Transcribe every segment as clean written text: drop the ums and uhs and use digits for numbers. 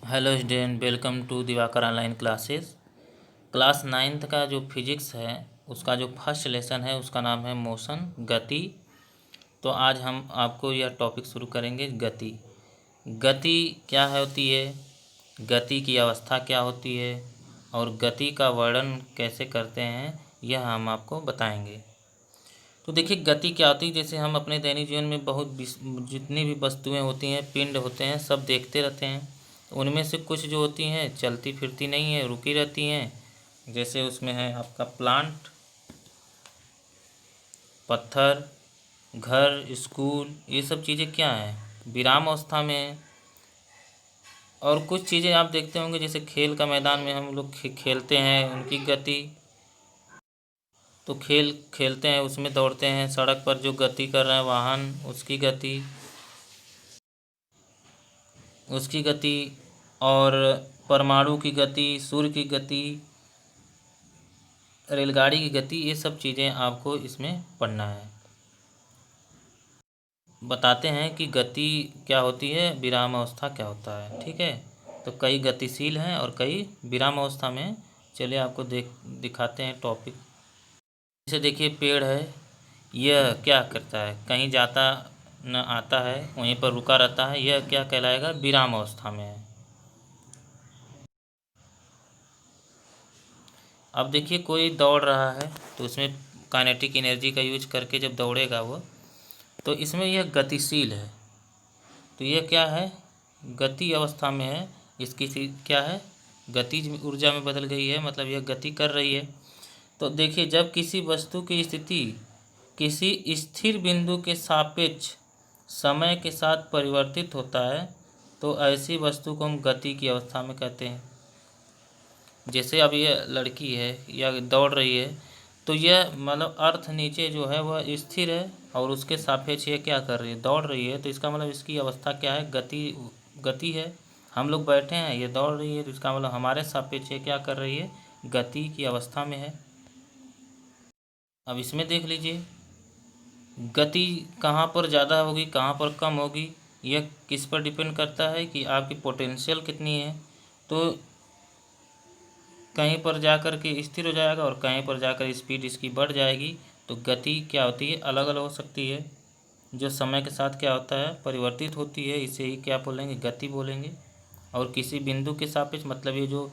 Hello student, welcome to Diwakar online classes. Class ninth का जो physics है उसका जो फर्स्ट लेसन है उसका नाम है मोशन, गति। तो आज हम आपको यह टॉपिक शुरू करेंगे, गति। गति क्या होती है, गति की अवस्था क्या होती है और गति का वर्णन कैसे करते हैं, यह हम आपको बताएंगे। तो देखिए, गति क्या होती है। जैसे हम अपने दैनिक जीवन में जितनी भी वस्तुएं होती हैं, पिंड होते हैं, सब देखते रहते हैं। उनमें से कुछ जो होती हैं चलती फिरती नहीं है, रुकी रहती हैं। जैसे उसमें है आपका प्लांट, पत्थर, घर, स्कूल, ये सब चीज़ें क्या हैं, विराम अवस्था में है। और कुछ चीज़ें आप देखते होंगे, जैसे खेल का मैदान में हम लोग खेलते हैं, उनकी गति। तो खेल खेलते हैं, उसमें दौड़ते हैं, सड़क पर जो गति कर रहे हैं वाहन, उसकी गति और परमाणु की गति, सूर्य की गति, रेलगाड़ी की गति, ये सब चीज़ें आपको इसमें पढ़ना है। बताते हैं कि गति क्या होती है, विराम अवस्था क्या होता है। ठीक है, तो कई गतिशील हैं और कई विराम अवस्था में। चलिए आपको दिखाते हैं टॉपिक। जैसे देखिए, पेड़ है, यह क्या करता है, कहीं जाता न आता है, वहीं पर रुका रहता है। यह क्या कहलाएगा, विराम अवस्था में है। अब देखिए, कोई दौड़ रहा है तो उसमें काइनेटिक एनर्जी का यूज करके जब दौड़ेगा वो, तो इसमें यह गतिशील है। तो यह क्या है, गति अवस्था में है। इसकी क्या है, गतिज ऊर्जा में बदल गई है, मतलब यह गति कर रही है। तो देखिए, जब किसी वस्तु की स्थिति किसी स्थिर बिंदु के सापेक्ष समय के साथ परिवर्तित होता है, तो ऐसी वस्तु को हम गति की अवस्था में कहते हैं। जैसे अब ये लड़की है या दौड़ रही है, तो यह मतलब अर्थ नीचे जो है वह स्थिर है और उसके सापेक्ष ये क्या कर रही है, दौड़ रही है। तो इसका मतलब इसकी अवस्था क्या है, गति है। हम लोग बैठे हैं, ये दौड़ रही है, तो इसका मतलब हमारे सापेक्ष ये क्या कर रही है, गति की अवस्था में है। अब इसमें देख लीजिए, गति कहाँ पर ज़्यादा होगी, कहाँ पर कम होगी, यह किस पर डिपेंड करता है कि आपकी पोटेंशियल कितनी है। तो कहीं पर जाकर के स्थिर हो जाएगा और कहीं पर जाकर स्पीड इसकी बढ़ जाएगी। तो गति क्या होती है, अलग अलग हो सकती है, जो समय के साथ क्या होता है, परिवर्तित होती है। इसे ही क्या बोलेंगे, गति बोलेंगे। और किसी बिंदु के सापेक्ष, मतलब ये जो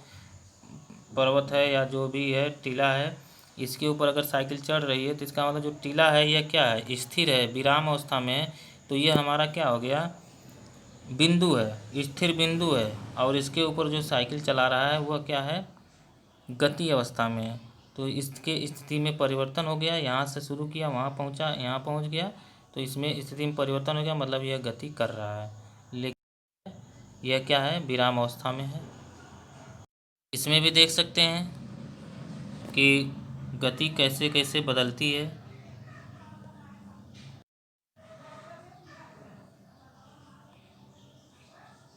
पर्वत है या जो भी है, टीला है, इसके ऊपर अगर साइकिल चढ़ रही है, तो इसका मतलब जो टीला है यह क्या है, स्थिर है, विराम अवस्था में है। तो यह हमारा क्या हो गया, बिंदु है, स्थिर बिंदु है। और इसके ऊपर जो साइकिल चला रहा है वह क्या है, गति अवस्था में है। तो इसके स्थिति में परिवर्तन हो गया, यहाँ से शुरू किया, वहाँ पहुँचा, यहाँ पहुँच गया। तो इसमें स्थिति में परिवर्तन हो गया, मतलब यह गति कर रहा है, लेकिन यह क्या है, विराम अवस्था में है। इसमें भी देख सकते हैं कि गति कैसे कैसे बदलती है।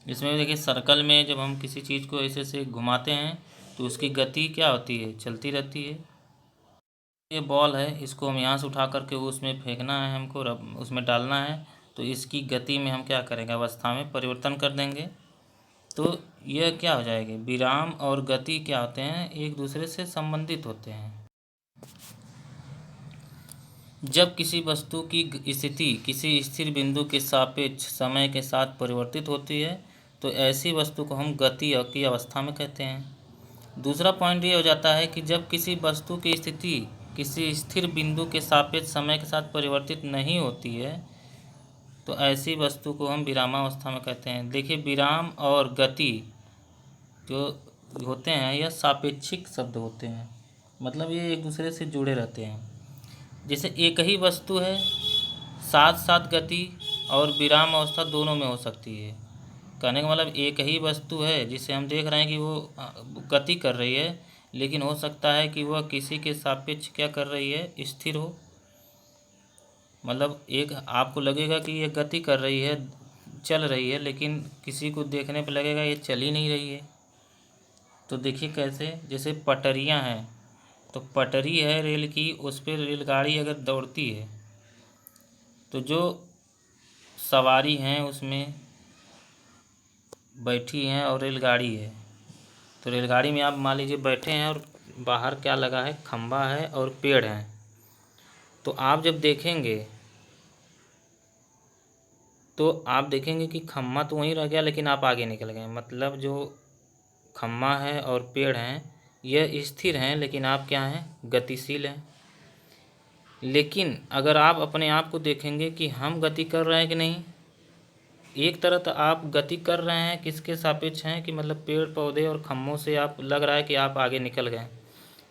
इसमें भी देखिए, सर्कल में जब हम किसी चीज़ को ऐसे से घुमाते हैं तो उसकी गति क्या होती है, चलती रहती है। ये बॉल है, इसको हम यहाँ से उठा करके उसमें फेंकना है, हमको उसमें डालना है। तो इसकी गति में हम क्या करेंगे, अवस्था में परिवर्तन कर देंगे। तो यह क्या हो जाएगी, विराम और गति क्या होते हैं, एक दूसरे से संबंधित होते हैं। जब किसी वस्तु की स्थिति किसी स्थिर बिंदु के सापेक्ष समय के साथ परिवर्तित होती है, तो ऐसी वस्तु को हम गति की अवस्था में कहते हैं। दूसरा पॉइंट ये हो जाता है कि जब किसी वस्तु की स्थिति किसी स्थिर बिंदु के सापेक्ष समय के साथ परिवर्तित नहीं होती है, तो ऐसी वस्तु को हम विरामावस्था में कहते हैं। देखिए, विराम और गति जो होते हैं यह सापेक्षिक शब्द होते हैं, मतलब ये एक दूसरे से जुड़े रहते हैं। जैसे एक ही वस्तु है, साथ साथ गति और विराम अवस्था दोनों में हो सकती है। कहने का मतलब, एक ही वस्तु है जिसे हम देख रहे हैं कि वो गति कर रही है, लेकिन हो सकता है कि वह किसी के सापेक्ष क्या कर रही है, स्थिर हो। मतलब एक आपको लगेगा कि ये गति कर रही है, चल रही है, लेकिन किसी को देखने पर लगेगा ये चल ही नहीं रही है। तो देखिए कैसे, जैसे पटरियां हैं, तो पटरी है रेल की, उस पर रेलगाड़ी अगर दौड़ती है तो जो सवारी हैं उसमें बैठी हैं और रेलगाड़ी है। तो रेलगाड़ी में आप मान लीजिए बैठे हैं और बाहर क्या लगा है, खंभा है और पेड़ हैं। तो आप जब देखेंगे तो आप देखेंगे कि खम्मा तो वहीं रह गया, लेकिन आप आगे निकल गए। मतलब जो खम्मा है और पेड़ हैं यह स्थिर हैं, लेकिन आप क्या हैं, गतिशील हैं। लेकिन अगर आप अपने आप को देखेंगे कि हम गति कर रहे हैं कि नहीं, एक तरह तो आप गति कर रहे हैं, किसके सापेक्ष हैं कि मतलब पेड़ पौधे और खम्भों से आप लग रहा है कि आप आगे निकल गए।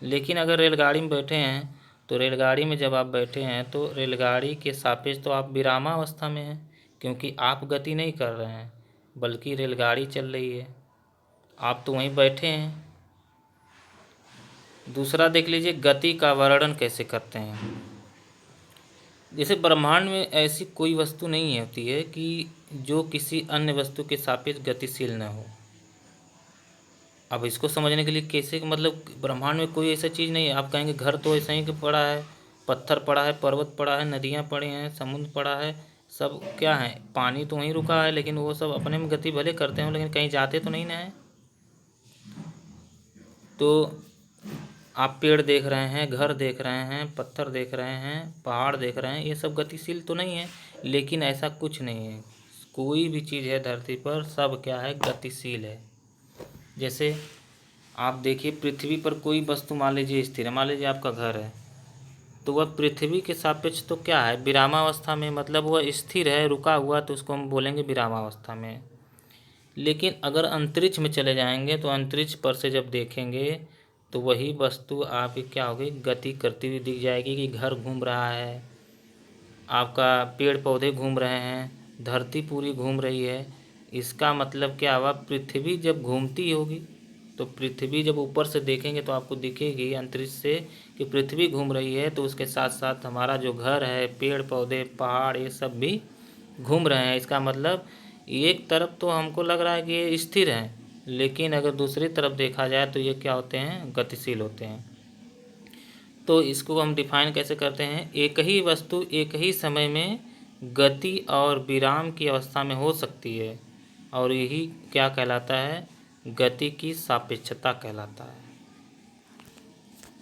लेकिन अगर रेलगाड़ी में बैठे हैं तो रेलगाड़ी में जब आप बैठे हैं तो रेलगाड़ी के सापेक्ष तो आप विरामावस्था में हैं, क्योंकि आप गति नहीं कर रहे हैं बल्कि रेलगाड़ी चल रही है, आप तो वहीं बैठे हैं। दूसरा देख लीजिए गति का वर्णन कैसे करते हैं। जैसे ब्रह्मांड में ऐसी कोई वस्तु नहीं होती है कि जो किसी अन्य वस्तु के सापेक्ष गतिशील न हो। अब इसको समझने के लिए कैसे, मतलब ब्रह्मांड में कोई ऐसा चीज़ नहीं है। आप कहेंगे घर तो ऐसा ही कि पड़ा है, पत्थर पड़ा है, पर्वत पड़ा है, नदियाँ पड़ी हैं, समुद्र पड़ा है, सब क्या है, पानी तो वहीं रुका है, लेकिन वो सब अपने में गति भले करते हो लेकिन कहीं जाते तो नहीं ना है। तो आप पेड़ देख रहे हैं, घर देख रहे हैं, पत्थर देख रहे हैं, पहाड़ देख रहे हैं, ये सब गतिशील तो नहीं है। लेकिन ऐसा कुछ नहीं है, कोई भी चीज़ है धरती पर सब क्या है, गतिशील है। जैसे आप देखिए पृथ्वी पर कोई वस्तु मान लीजिए स्थिर है, मान लीजिए आपका घर है, तो वह पृथ्वी के सापेक्ष तो क्या है, विरामावस्था में, मतलब वह स्थिर है, रुका हुआ, तो उसको हम बोलेंगे विरामावस्था में। लेकिन अगर अंतरिक्ष में चले जाएंगे तो अंतरिक्ष पर से जब देखेंगे तो वही वस्तु आपकी क्या होगी, गति करती हुई दिख जाएगी कि घर घूम रहा है, आपका पेड़ पौधे घूम रहे हैं, धरती पूरी घूम रही है। इसका मतलब क्या हुआ, पृथ्वी जब घूमती होगी तो पृथ्वी जब ऊपर से देखेंगे तो आपको दिखेगी अंतरिक्ष से कि पृथ्वी घूम रही है, तो उसके साथ साथ हमारा जो घर है, पेड़ पौधे पहाड़ ये सब भी घूम रहे हैं। इसका मतलब एक तरफ तो हमको लग रहा है कि ये स्थिर हैं, लेकिन अगर दूसरी तरफ देखा जाए तो ये क्या होते हैं, गतिशील होते हैं। तो इसको हम डिफाइन कैसे करते हैं, एक ही वस्तु एक ही समय में गति और विराम की अवस्था में हो सकती है, और यही क्या कहलाता है, गति की सापेक्षता कहलाता है।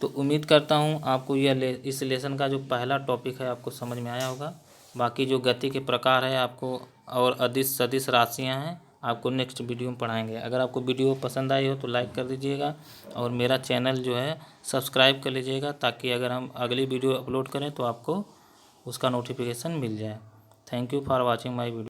तो उम्मीद करता हूँ आपको इस लेसन का जो पहला टॉपिक है आपको समझ में आया होगा। बाकी जो गति के प्रकार है आपको और अदिश सदिश राशियाँ हैं आपको नेक्स्ट वीडियो में पढ़ाएंगे। अगर आपको वीडियो पसंद आई हो तो लाइक कर दीजिएगा और मेरा चैनल जो है सब्सक्राइब कर लीजिएगा, ताकि अगर हम अगली वीडियो अपलोड करें तो आपको उसका नोटिफिकेशन मिल जाए। Thank you for watching my video.